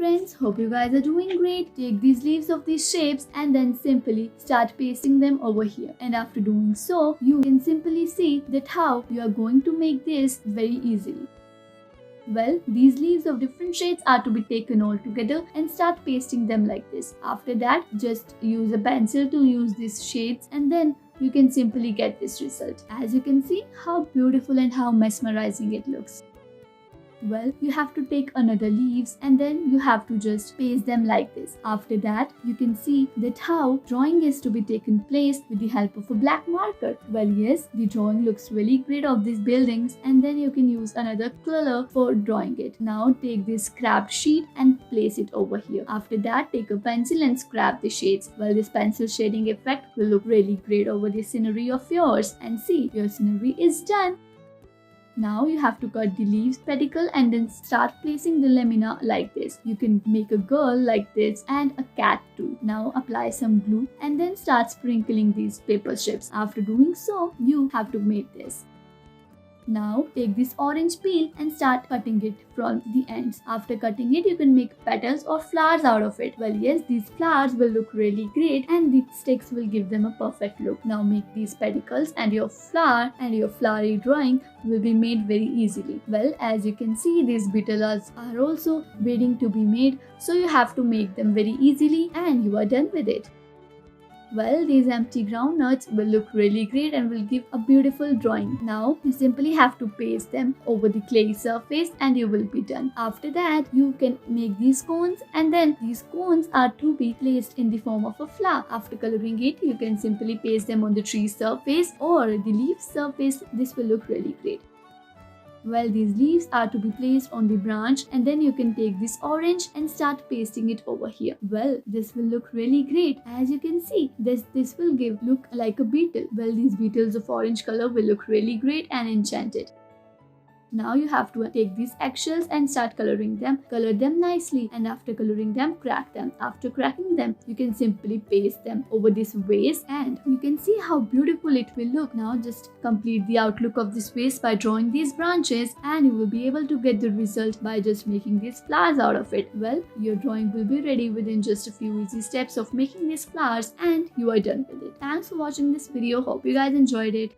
friends, hope you guys are doing great. Take these leaves of these shapes and then simply start pasting them over here. And after doing so, you can simply see that how you are going to make this very easily. Well, these leaves of different shades are to be taken all together and start pasting them like this. After that, just use a pencil to use these shades and then you can simply get this result. As you can see how beautiful and how mesmerizing it looks. Well, you have to take another leaves and then you have to just paste them like this. After that, you can see that how drawing is to be taken place with the help of a black marker. Well, yes, the drawing looks really great of these buildings and then you can use another color for drawing it. Now take this scrapped sheet and place it over here. After that, take a pencil and scrap the shades. Well, this pencil shading effect will look really great over the scenery of yours. And see, your scenery is done. Now you have to cut the leaves pedicle and then start placing the lamina like this. You can make a girl like this and a cat too. Now apply some glue and then start sprinkling these paper strips. After doing so, you have to make this. Now take this orange peel and start cutting it from the ends. After cutting it, you can make petals or flowers out of it. Well, yes, these flowers will look really great and the sticks will give them a perfect look. Now make these pedicles and your flower and your flowery drawing will be made very easily. Well, as you can see, these beetles are also waiting to be made, so you have to make them very easily and you are done with it. Well, these empty groundnuts will look really great and will give a beautiful drawing. Now, you simply have to paste them over the clay surface and you will be done. After that, you can make these cones and then these cones are to be placed in the form of a flower. After coloring it, you can simply paste them on the tree surface or the leaf surface. This will look really great. Well, these leaves are to be placed on the branch and then you can take this orange and start pasting it over here. Well, this will look really great. As you can see, this will look like a beetle. Well, these beetles of orange color will look really great and enchanted. Now you have to take these eggshells and start coloring them. Color them nicely and after coloring them, crack them. After cracking them, you can simply paste them over this vase and you can see how beautiful it will look. Now just complete the outlook of this vase by drawing these branches and you will be able to get the result by just making these flowers out of it. Well, your drawing will be ready within just a few easy steps of making these flowers and you are done with it. Thanks for watching this video. Hope you guys enjoyed it.